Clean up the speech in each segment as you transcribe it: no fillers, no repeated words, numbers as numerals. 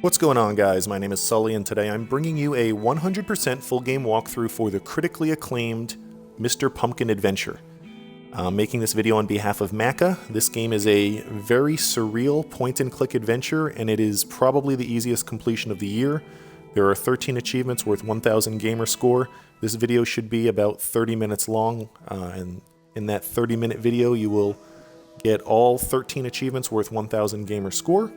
What's going on, guys? My name is Sully, and today I'm bringing you a 100% full game walkthrough for the critically acclaimed Mr. Pumpkin Adventure. I'm making this video on behalf of Macca. This game is a very surreal point-and-click adventure, and it is probably the easiest completion of the year. There are 13 achievements worth 1,000 Gamerscore. This video should be about 30 minutes long, and in that 30-minute video you will get all 13 achievements worth 1,000 Gamerscore.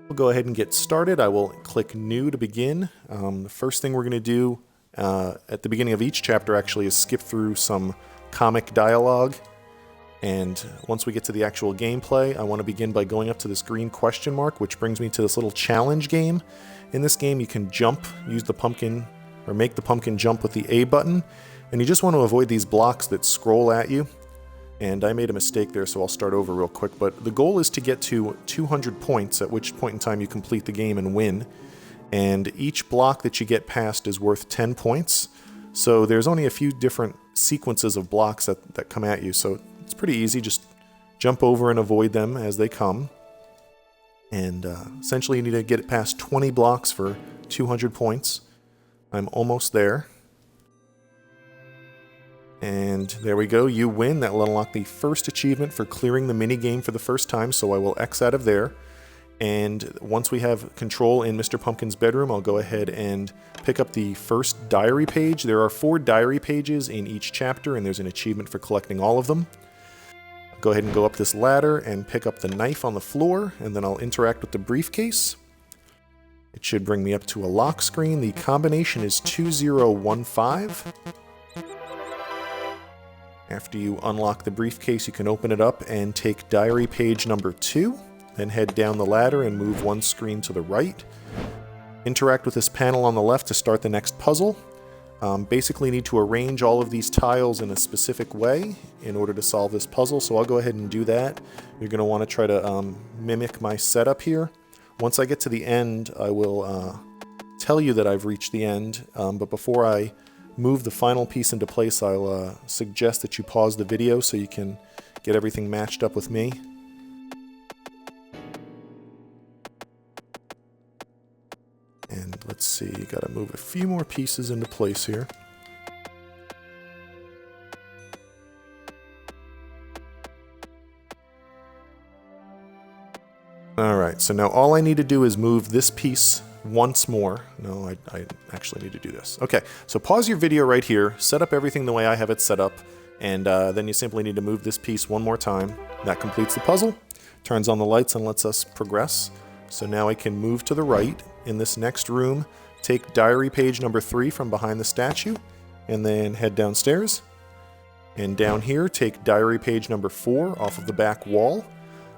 We'll go ahead and get started. I will click New to begin. The first thing we're going to do at the beginning of each chapter actually is skip through some comic dialogue. And once we get to the actual gameplay, I want to begin by going up to this green question mark, which brings me to this little challenge game. In this game, you can jump, use the pumpkin, or make the pumpkin jump with the A button. And you just want to avoid these blocks that scroll at you. And I made a mistake there, so I'll start over real quick. But the goal is to get to 200 points, at which point in time you complete the game and win. And each block that you get past is worth 10 points. So there's only a few different sequences of blocks that come at you. So it's pretty easy. Just jump over and avoid them as they come. And essentially you need to get it past 20 blocks for 200 points. I'm almost there. And there we go, you win. That will unlock the first achievement for clearing the minigame for the first time, so I will X out of there. And once we have control in Mr. Pumpkin's bedroom, I'll go ahead and pick up the first diary page. There are 4 diary pages in each chapter, and there's an achievement for collecting all of them. Go ahead and go up this ladder and pick up the knife on the floor, and then I'll interact with the briefcase. It should bring me up to a lock screen. The combination is 2015. After you unlock the briefcase, you can open it up and take diary page number 2, then head down the ladder and move one screen to the right. Interact with this panel on the left to start the next puzzle. Basically need to arrange all of these tiles in a specific way in order to solve this puzzle, so I'll go ahead and do that. You're going to want to try to mimic my setup here. Once I get to the end, I will tell you that I've reached the end, but before I move the final piece into place, I'll suggest that you pause the video so you can get everything matched up with me. And let's see, you gotta move a few more pieces into place here. Alright, so now all I need to do is move this piece once more. No, I actually need to do this. Okay, so pause your video right here, set up everything the way I have it set up, and then you simply need to move this piece one more time. That completes the puzzle, turns on the lights and lets us progress. So now I can move to the right in this next room, take diary page number 3 from behind the statue, and then head downstairs. And down here, take diary page number 4 off of the back wall.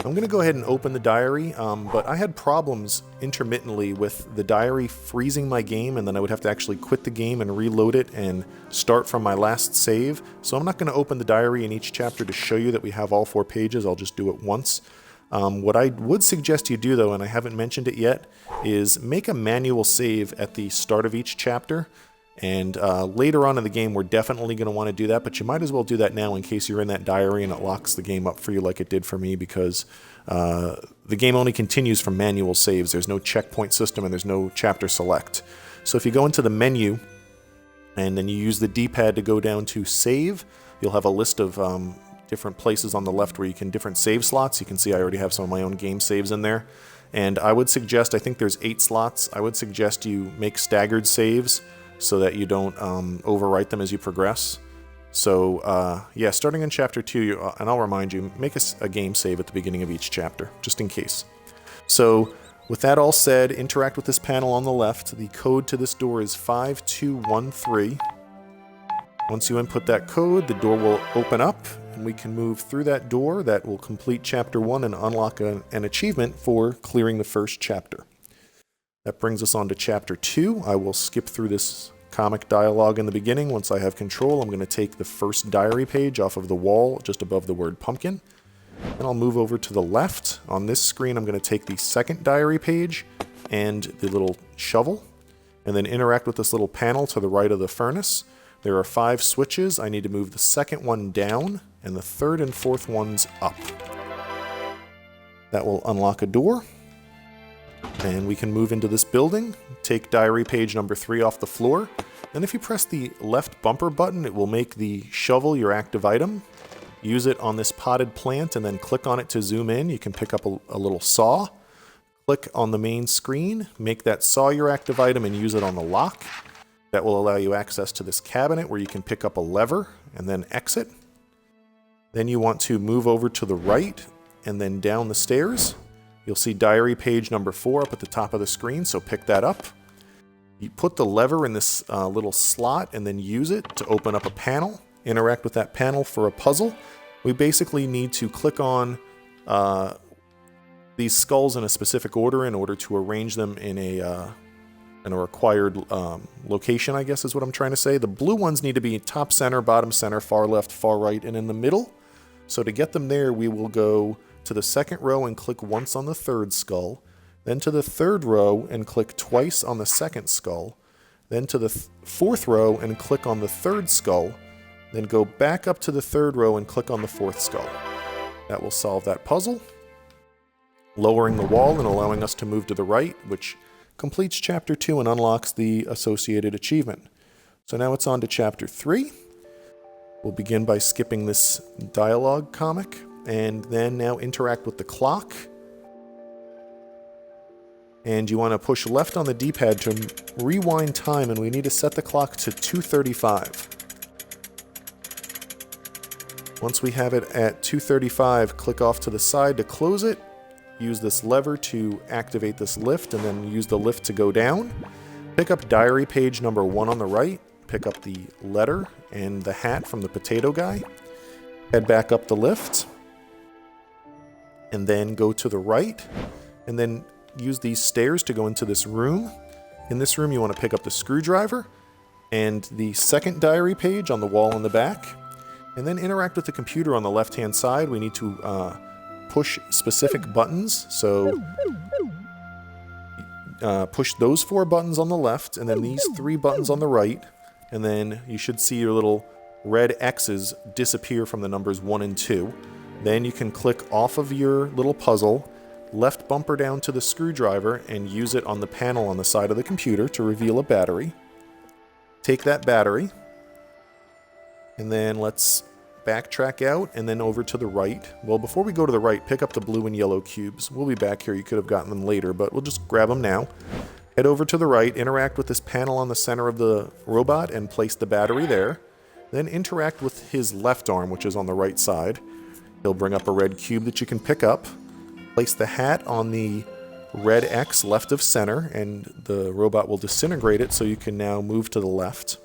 I'm going to go ahead and open the diary, but I had problems intermittently with the diary freezing my game, and then I would have to actually quit the game and reload it and start from my last save. So I'm not going to open the diary in each chapter to show you that we have all 4 pages. I'll just do it once. What I would suggest you do, though, and I haven't mentioned it yet, is make a manual save at the start of each chapter. And later on in the game, we're definitely going to want to do that, but you might as well do that now in case you're in that diary and it locks the game up for you like it did for me, because the game only continues from manual saves. There's no checkpoint system and there's no chapter select. So if you go into the menu and then you use the D-pad to go down to save, you'll have a list of different places on the left where you can, different save slots. You can see I already have some of my own game saves in there. And I would suggest, I think there's 8 slots, I would suggest you make staggered saves so that you don't overwrite them as you progress. So yeah, starting in chapter 2, and I'll remind you, make a game save at the beginning of each chapter, just in case. So with that all said, interact with this panel on the left. The code to this door is 5213. Once you input that code, the door will open up, and we can move through that door. That will complete chapter 1 and unlock an achievement for clearing the first chapter. That brings us on to chapter 2. I will skip through this comic dialogue in the beginning. Once I have control, I'm going to take the first diary page off of the wall just above the word pumpkin. And I'll move over to the left. On this screen, I'm going to take the second diary page and the little shovel, and then interact with this little panel to the right of the furnace. There are 5 switches. I need to move the second one down and the third and fourth ones up. That will unlock a door. And we can move into this building, take diary page number 3 off the floor. Then if you press the left bumper button, it will make the shovel your active item. Use it on this potted plant and then click on it to zoom in. You can pick up a little saw. Click on the main screen, make that saw your active item and use it on the lock. That will allow you access to this cabinet where you can pick up a lever and then exit. Then you want to move over to the right and then down the stairs. You'll see diary page number 4 up at the top of the screen, so pick that up. You put the lever in this little slot and then use it to open up a panel. Interact with that panel for a puzzle. We basically need to click on these skulls in a specific order in order to arrange them in a required location, I guess is what I'm trying to say. The blue ones need to be top center, bottom center, far left, far right, and in the middle. So to get them there, we will go to the second row and click once on the third skull, then to the third row and click twice on the second skull, then to the fourth row and click on the third skull, then go back up to the third row and click on the fourth skull. That will solve that puzzle, lowering the wall and allowing us to move to the right, which completes Chapter 2 and unlocks the associated achievement. So now it's on to Chapter 3. We'll begin by skipping this dialogue comic, and then now interact with the clock. And you want to push left on the D-pad to rewind time, and we need to set the clock to 2:35. Once we have it at 2:35, click off to the side to close it. Use this lever to activate this lift, and then use the lift to go down. Pick up diary page number 1 on the right. Pick up the letter and the hat from the potato guy. Head back up the lift. And then go to the right. And then use these stairs to go into this room. In this room, you want to pick up the screwdriver and the second diary page on the wall in the back. And then interact with the computer on the left-hand side. We need to push specific buttons. So push those 4 buttons on the left, and then these 3 buttons on the right. And then you should see your little red X's disappear from the numbers 1 and 2. Then you can click off of your little puzzle, left bumper down to the screwdriver, and use it on the panel on the side of the computer to reveal a battery. Take that battery, and then let's backtrack out and then over to the right. Well, before we go to the right, pick up the blue and yellow cubes. We'll be back here. You could have gotten them later, but we'll just grab them now. Head over to the right, interact with this panel on the center of the robot, and place the battery there. Then interact with his left arm, which is on the right side. He'll bring up a red cube that you can pick up. Place the hat on the red X left of center, and the robot will disintegrate it, so you can now move to the left.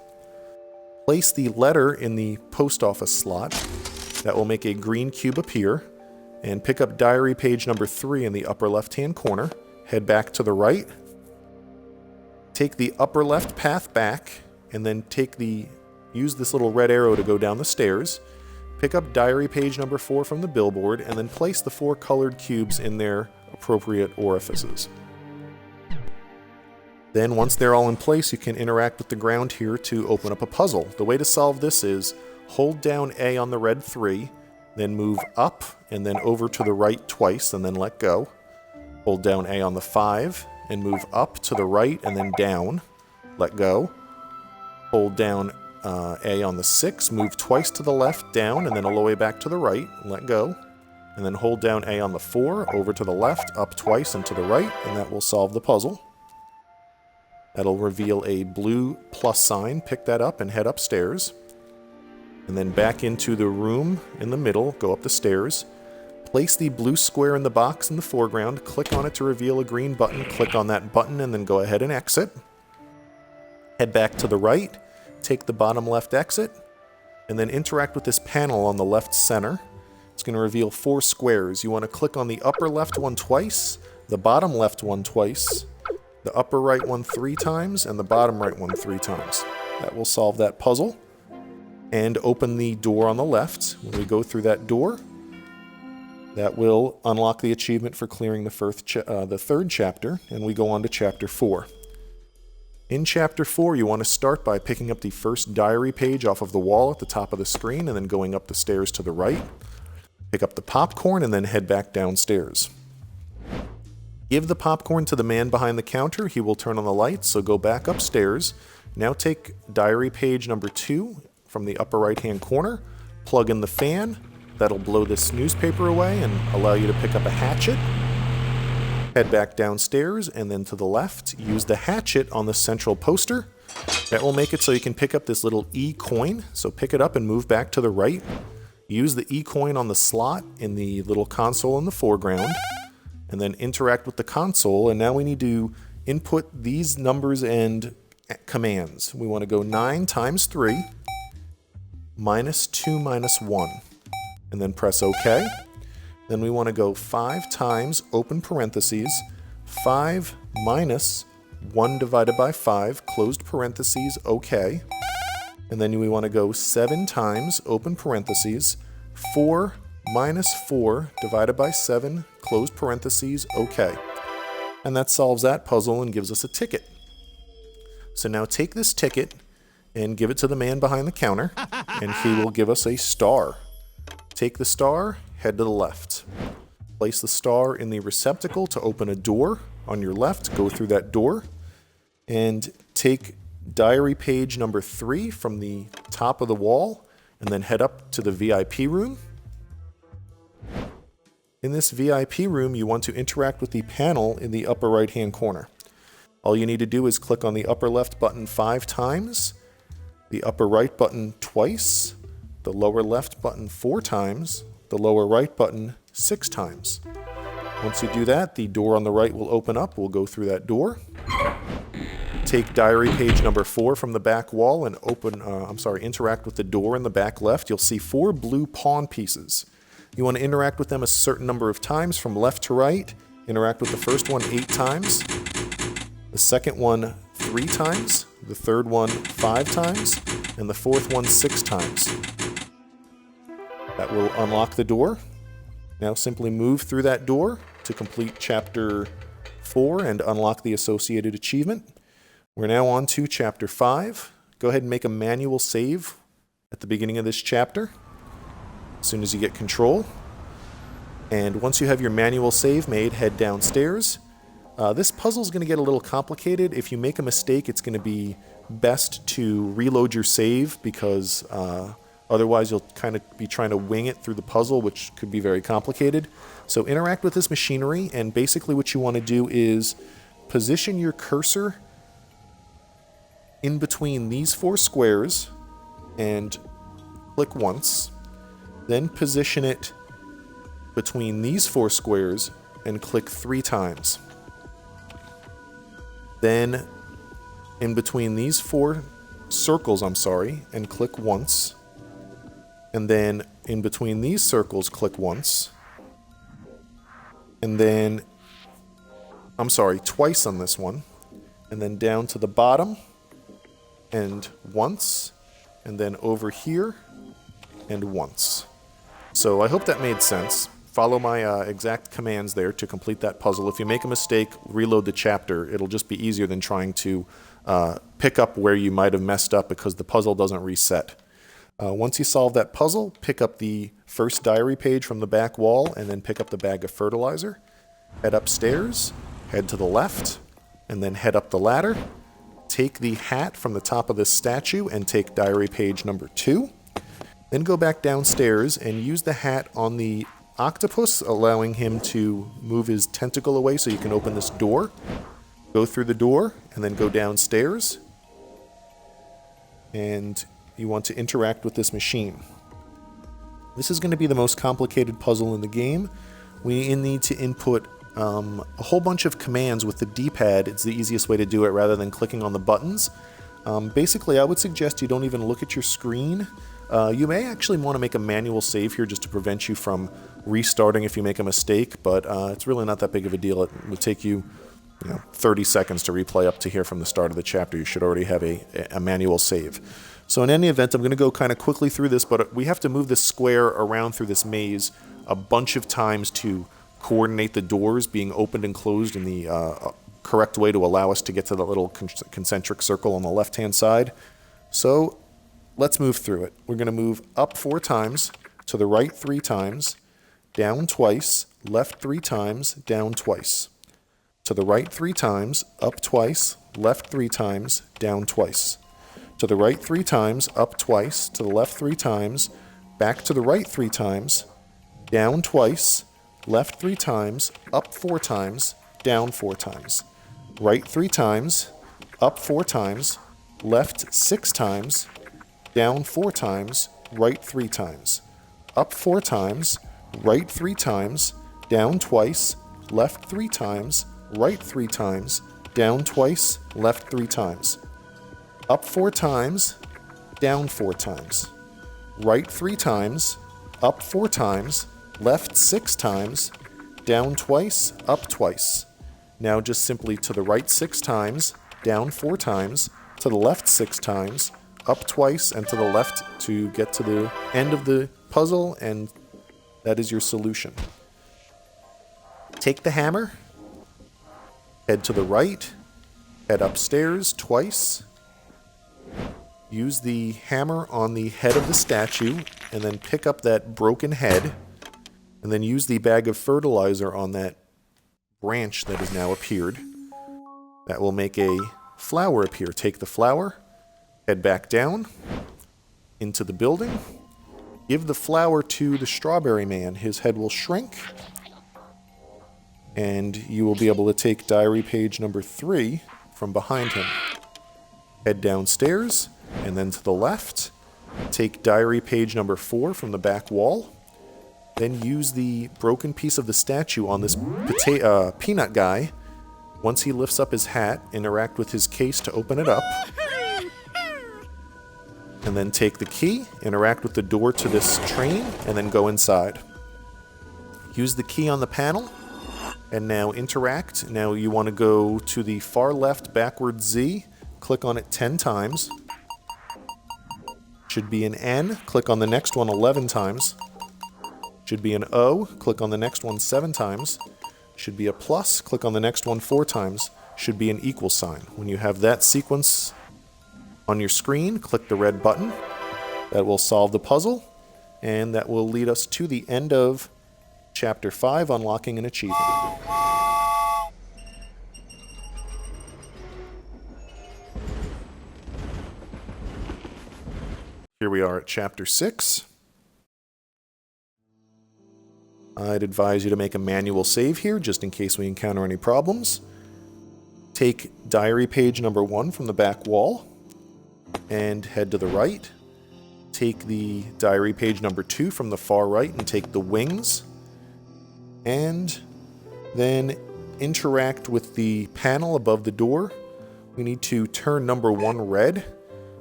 Place the letter in the post office slot. That will make a green cube appear. And pick up diary page number 3 in the upper left-hand corner. Head back to the right. Take the upper left path back, and then use this little red arrow to go down the stairs. Pick up diary page number 4 from the billboard, and then place the 4 colored cubes in their appropriate orifices. Then once they're all in place, you can interact with the ground here to open up a puzzle. The way to solve this is hold down A on the red 3, then move up and then over to the right twice and then let go. Hold down A on the 5 and move up to the right and then down, let go. Hold down A on the 6, move twice to the left, down, and then all the way back to the right, let go. And then hold down A on the 4, over to the left, up twice and to the right, and that will solve the puzzle. That'll reveal a blue plus sign. Pick that up and head upstairs. And then back into the room in the middle, go up the stairs. Place the blue square in the box in the foreground, click on it to reveal a green button, click on that button and then go ahead and exit. Head back to the right, take the bottom left exit, and then interact with this panel on the left center. It's going to reveal 4 squares. You want to click on the upper left one twice, the bottom left one twice, the upper right one 3 times, and the bottom right one 3 times. That will solve that puzzle. And open the door on the left. When we go through that door, that will unlock the achievement for clearing the third chapter, and we go on to Chapter 4. In Chapter 4, you want to start by picking up the first diary page off of the wall at the top of the screen, and then going up the stairs to the right. Pick up the popcorn, and then head back downstairs. Give the popcorn to the man behind the counter. He will turn on the lights, so go back upstairs. Now take diary page number 2 from the upper right-hand corner, plug in the fan. That'll blow this newspaper away and allow you to pick up a hatchet. Head back downstairs, and then to the left, use the hatchet on the central poster. That will make it so you can pick up this little E coin. So pick it up and move back to the right. Use the E coin on the slot in the little console in the foreground, and then interact with the console. And now we need to input these numbers and commands. We want to go 9 times 3, minus 2 minus 1, and then press OK. Then we want to go 5 times, open parentheses, 5 minus 1 divided by 5, closed parentheses, OK. And then we want to go 7 times, open parentheses, 4 minus 4 divided by 7, closed parentheses, OK. And that solves that puzzle and gives us a ticket. So now take this ticket and give it to the man behind the counter, and he will give us a star. Take the star, head to the left. Place the star in the receptacle to open a door on your left, go through that door, and take diary page number 3 from the top of the wall, and then head up to the VIP room. In this VIP room, you want to interact with the panel in the upper right-hand corner. All you need to do is click on the upper left button 5 times, the upper right button twice, the lower left button 4 times, the lower right button 6 times. Once you do that, the door on the right will open up. We'll go through that door. Take diary page number 4 from the back wall and interact with the door in the back left. You'll see 4 blue pawn pieces. You want to interact with them a certain number of times from left to right. Interact with the first one 8 times, the second one 3 times, the third one 5 times, and the fourth one 6 times. That will unlock the door. Now simply move through that door to complete chapter 4 and unlock the associated achievement. We're now on to chapter 5. Go ahead and make a manual save at the beginning of this chapter as soon as you get control. And once you have your manual save made, head downstairs. This puzzle is going to get a little complicated. If you make a mistake, it's going to be best to reload your save, because otherwise you'll kind of be trying to wing it through the puzzle, which could be very complicated. So interact with this machinery, and basically what you want to do is position your cursor in between these 4 squares and click once. Then position it between these 4 squares and click 3 times. Then in between these 4 circles, and click once. And then in between these circles, click once. And then, twice on this one. And then down to the bottom, and once. And then over here, and once. So I hope that made sense. Follow my exact commands there to complete that puzzle. If you make a mistake, reload the chapter. It'll just be easier than trying to pick up where you might have messed up, because the puzzle doesn't reset. Once you solve that puzzle, pick up the first diary page from the back wall, and then pick up the bag of fertilizer. Head upstairs, head to the left, and then head up the ladder. Take the hat from the top of this statue and take diary page number 2. Then go back downstairs and use the hat on the octopus, allowing him to move his tentacle away so you can open this door. Go through the door and then go downstairs. And you want to interact with this machine. This is going to be the most complicated puzzle in the game. We need to input a whole bunch of commands with the D-pad. It's the easiest way to do it rather than clicking on the buttons. Basically, I would suggest you don't even look at your screen. You may actually want to make a manual save here just to prevent you from restarting if you make a mistake, but it's really not that big of a deal. It would take you, 30 seconds to replay up to here from the start of the chapter. You should already have a manual save. So in any event, I'm going to go kind of quickly through this, but we have to move this square around through this maze a bunch of times to coordinate the doors being opened and closed in the correct way to allow us to get to the little concentric circle on the left-hand side. So let's move through it. We're going to move up 4 times, to the right 3 times, down twice, left 3 times, down twice. to the right 3 times, up twice, left 3 times, down twice. To the right 3 times, up twice, to the left 3 times, back to the right 3 times, down twice, left 3 times, up 4 times, down 4 times. Right 3 times, up 4 times, left 6 times, down 4 times, right 3 times. Up 4 times, right 3 times, down twice, left 3 times, right 3 times, down twice, left 3 times. Up 4 times, down 4 times. Right 3 times, up 4 times, left 6 times, down twice, up twice. Now just simply to the right 6 times, down 4 times, to the left 6 times, up twice, and to the left to get to the end of the puzzle, and that is your solution. Take the hammer, head to the right, head upstairs twice, use the hammer on the head of the statue, and then pick up that broken head, and then use the bag of fertilizer on that branch that has now appeared. That will make a flower appear. Take the flower, head back down into the building, give the flower to the strawberry man. His head will shrink, and you will be able to take diary page number 3 from behind him. Head downstairs, and then to the left, take diary page number 4 from the back wall. Then use the broken piece of the statue on this peanut guy. Once he lifts up his hat, interact with his case to open it up. And then take the key, interact with the door to this train, and then go inside. Use the key on the panel, and now interact. Now you want to go to the far left backward Z, click on it 10 times. Should be an N, click on the next one 11 times. Should be an O, click on the next one 7 times. Should be a plus, click on the next one 4 times. Should be an equal sign. When you have that sequence on your screen, click the red button. That will solve the puzzle, and that will lead us to the end of Chapter 5, Unlocking an Achievement. Here we are at Chapter 6. I'd advise you to make a manual save here, just in case we encounter any problems. Take diary page number 1 from the back wall, and head to the right. Take the diary page number 2 from the far right, and take the wings. And then interact with the panel above the door. We need to turn number 1 red.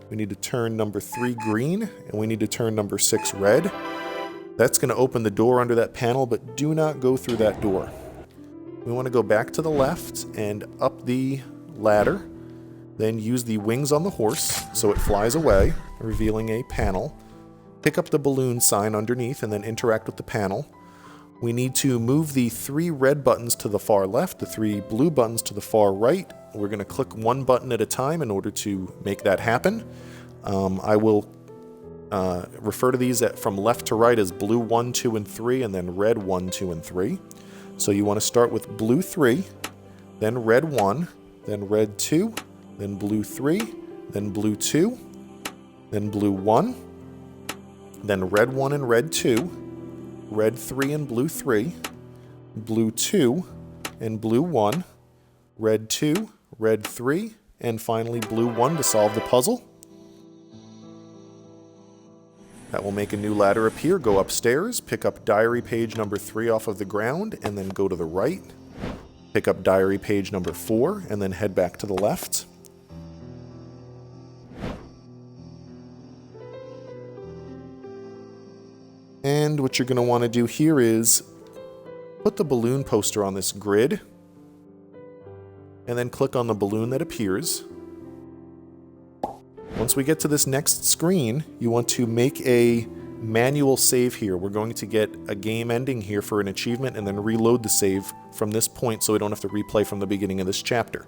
We need to turn number 3 green, and we need to turn number 6 red. That's going to open the door under that panel, but do not go through that door. We want to go back to the left and up the ladder, then use the wings on the horse so it flies away, revealing a panel. Pick up the balloon sign underneath and then interact with the panel. We need to move the 3 red buttons to the far left, the 3 blue buttons to the far right. We're going to click one button at a time in order to make that happen. I will refer to these from left to right as blue 1, 2, and 3, and then red 1, 2, and 3. So you want to start with blue 3, then red 1, then red 2, then blue 3, then blue 2, then blue 1, then red 1 and red 2, red 3 and blue 3, blue 2 and blue 1, red 2, red 3, and finally blue 1 to solve the puzzle. That will make a new ladder appear. Go upstairs, pick up diary page number 3 off of the ground, and then go to the right. Pick up diary page number 4, and then head back to the left. And what you're going to want to do here is put the balloon poster on this grid, and then click on the balloon that appears. Once we get to this next screen, you want to make a manual save here. We're going to get a game ending here for an achievement and then reload the save from this point so we don't have to replay from the beginning of this chapter.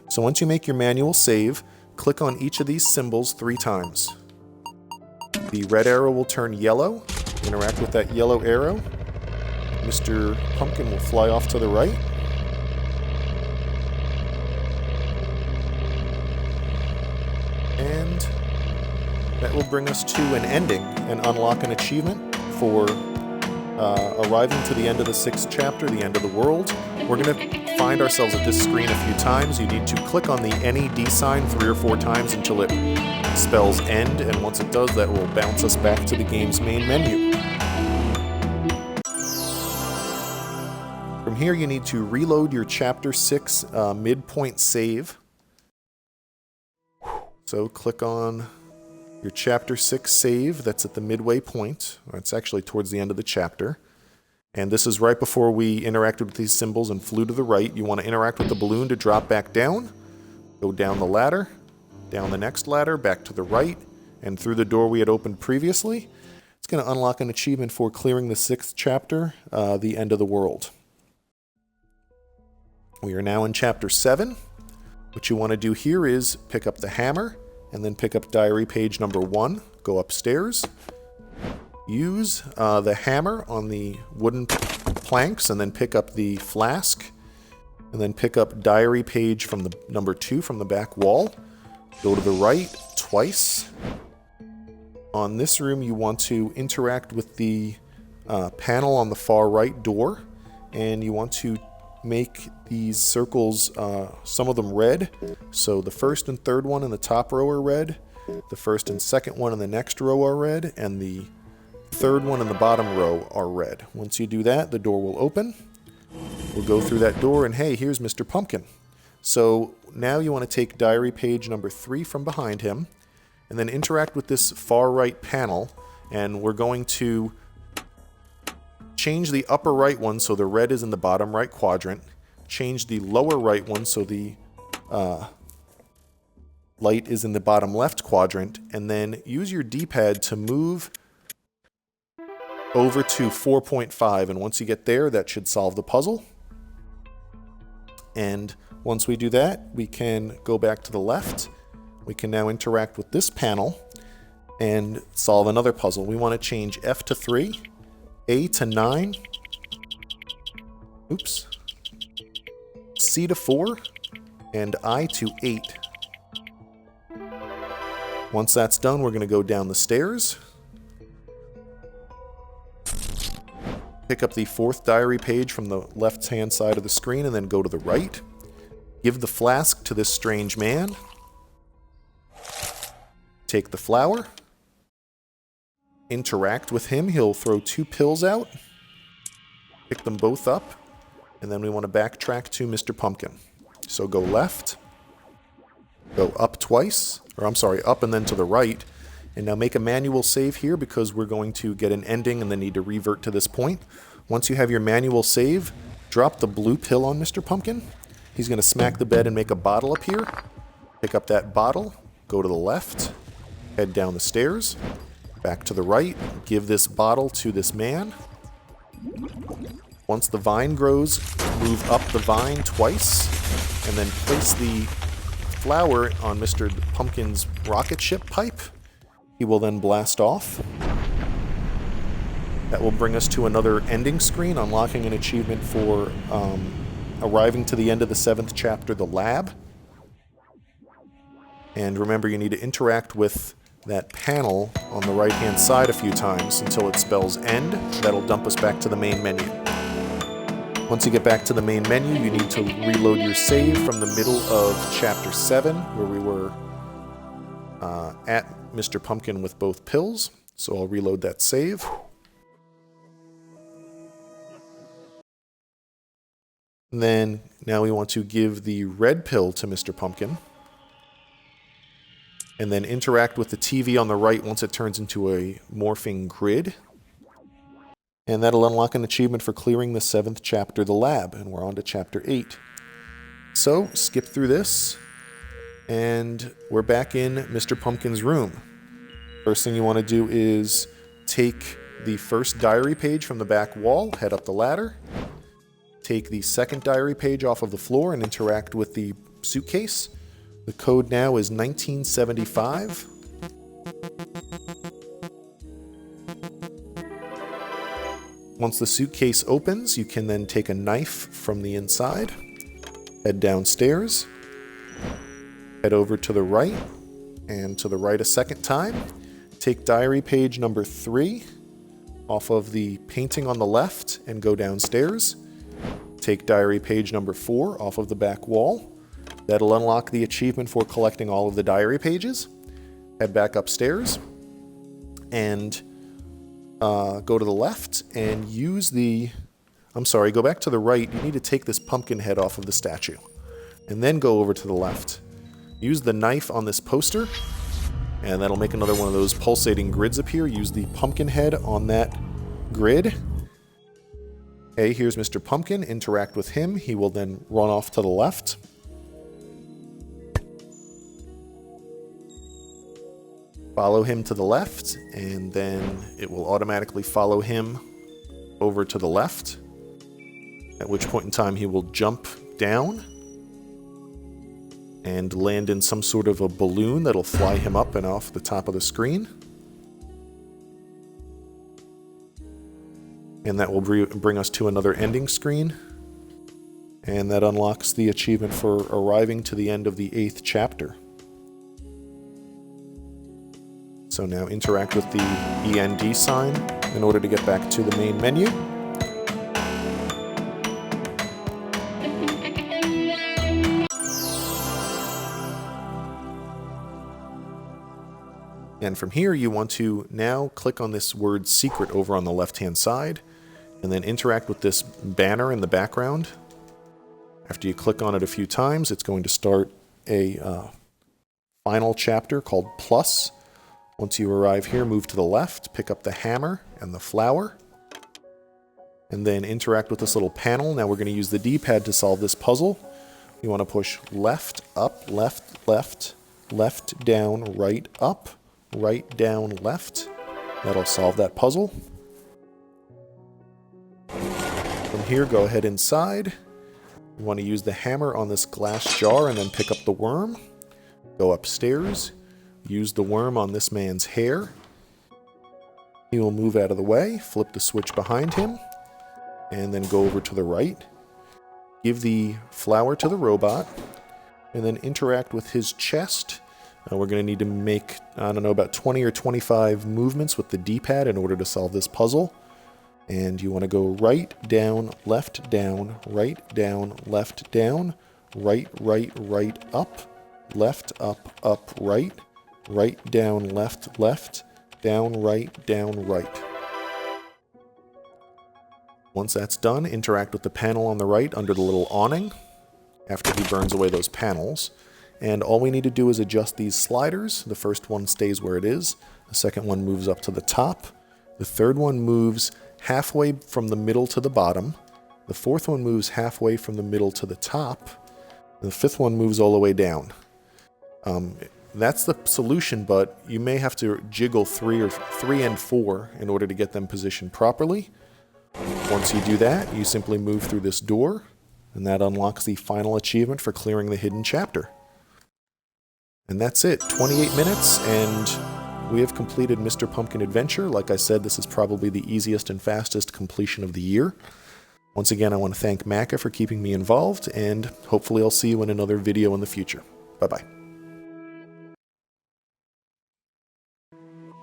So once you make your manual save, click on each of these symbols 3 times. The red arrow will turn yellow. Interact with that yellow arrow. Mr. Pumpkin will fly off to the right. That will bring us to an ending and unlock an achievement for arriving to the end of the 6th chapter, the end of the world. We're going to find ourselves at this screen a few times. You need to click on the NED sign 3 or 4 times until it spells end, and once it does, that will bounce us back to the game's main menu. From here, you need to reload your Chapter 6 midpoint save. So click on your Chapter 6 save that's at the midway point. It's actually towards the end of the chapter. And this is right before we interacted with these symbols and flew to the right. You want to interact with the balloon to drop back down. Go down the ladder, down the next ladder, back to the right, and through the door we had opened previously. It's going to unlock an achievement for clearing the 6th chapter, the end of the world. We are now in Chapter 7. What you want to do here is pick up the hammer, and then pick up diary page number 1, go upstairs, use the hammer on the wooden planks, and then pick up the flask, and then pick up diary page from the number 2 from the back wall, go to the right twice. On this room you want to interact with the panel on the far right door, and you want to make these circles, some of them red. So the first and third one in the top row are red, the first and second one in the next row are red, and the third one in the bottom row are red. Once you do that, the door will open. We'll go through that door, and hey, here's Mr. Pumpkin. So now you want to take diary page number 3 from behind him, and then interact with this far right panel, and we're going to change the upper right one so the red is in the bottom right quadrant. Change the lower right one so the light is in the bottom left quadrant. And then use your D-pad to move over to 4.5. And once you get there, that should solve the puzzle. And once we do that, we can go back to the left. We can now interact with this panel and solve another puzzle. We want to change F to 3. A to 9, oops, C to 4, and I to 8. Once that's done, we're going to go down the stairs, pick up the 4th diary page from the left-hand side of the screen, and then go to the right. Give the flask to this strange man. Take the flower. Interact with him. He'll throw 2 pills out. Pick them both up. And then we want to backtrack to Mr. Pumpkin. So go left. Go up twice. Or I'm sorry, up and then to the right. And now make a manual save here because we're going to get an ending and then need to revert to this point. Once you have your manual save, drop the blue pill on Mr. Pumpkin. He's going to smack the bed and make a bottle appear. Pick up that bottle. Go to the left. Head down the stairs. Back to the right, give this bottle to this man. Once the vine grows, move up the vine twice, and then place the flower on Mr. Pumpkin's rocket ship pipe. He will then blast off. That will bring us to another ending screen, unlocking an achievement for arriving to the end of the 7th chapter, the lab. And remember, you need to interact with that panel on the right hand side a few times until it spells end. That'll dump us back to the main menu. Once you get back to the main menu, you need to reload your save from the middle of Chapter 7, where we were at Mr. Pumpkin with both pills. So I'll reload that save. And then now we want to give the red pill to Mr. Pumpkin. And then interact with the TV on the right once it turns into a morphing grid. And that'll unlock an achievement for clearing the 7th chapter, the lab, and we're on to Chapter 8. So, skip through this, and we're back in Mr. Pumpkin's room. First thing you want to do is take the first diary page from the back wall, head up the ladder, take the second diary page off of the floor and interact with the suitcase. The code now is 1975. Once the suitcase opens, you can then take a knife from the inside, head downstairs, head over to the right, and to the right a second time. Take diary page number 3 off of the painting on the left and go downstairs. Take diary page number 4 off of the back wall. That'll unlock the achievement for collecting all of the diary pages. Head back upstairs and go to the left and use the... I'm sorry, go back to the right. You need to take this pumpkin head off of the statue. And then go over to the left. Use the knife on this poster, and that'll make another one of those pulsating grids appear. Use the pumpkin head on that grid. Okay, here's Mr. Pumpkin. Interact with him. He will then run off to the left. Follow him to the left, and then it will automatically follow him over to the left, at which point in time he will jump down and land in some sort of a balloon that'll fly him up and off the top of the screen. And that will bring us to another ending screen. And that unlocks the achievement for arriving to the end of the 8th chapter. So now interact with the END sign in order to get back to the main menu. And from here, you want to now click on this word secret over on the left-hand side, and then interact with this banner in the background. After you click on it a few times, it's going to start a final chapter called Plus. Once you arrive here, move to the left, pick up the hammer and the flower, and then interact with this little panel. Now we're going to use the D-pad to solve this puzzle. You want to push left, up, left, left, left, down, right, up, right, down, left. That'll solve that puzzle. From here, go ahead inside. You want to use the hammer on this glass jar and then pick up the worm. Go upstairs. Use the worm on this man's hair. He will move out of the way, flip the switch behind him, and then go over to the right. Give the flower to the robot, and then interact with his chest. We're going to need to make, I don't know, about 20 or 25 movements with the D-pad in order to solve this puzzle. And you want to go right, down, left, down, right, down, left, down, right, right, right, up, left, up, right, right, down, left, left, down, right. Once that's done, interact with the panel on the right under the little awning after he burns away those panels. And all we need to do is adjust these sliders. The first one stays where it is. The second one moves up to the top. The third one moves halfway from the middle to the bottom. The fourth one moves halfway from the middle to the top. And the fifth one moves all the way down. That's the solution, but you may have to jiggle 3 and 4 in order to get them positioned properly. Once you do that, you simply move through this door, and that unlocks the final achievement for clearing the hidden chapter. And that's it, 28 minutes, and we have completed Mr. Pumpkin Adventure. Like I said, this is probably the easiest and fastest completion of the year. Once again, I want to thank Macca for keeping me involved, and hopefully I'll see you in another video in the future. Bye-bye.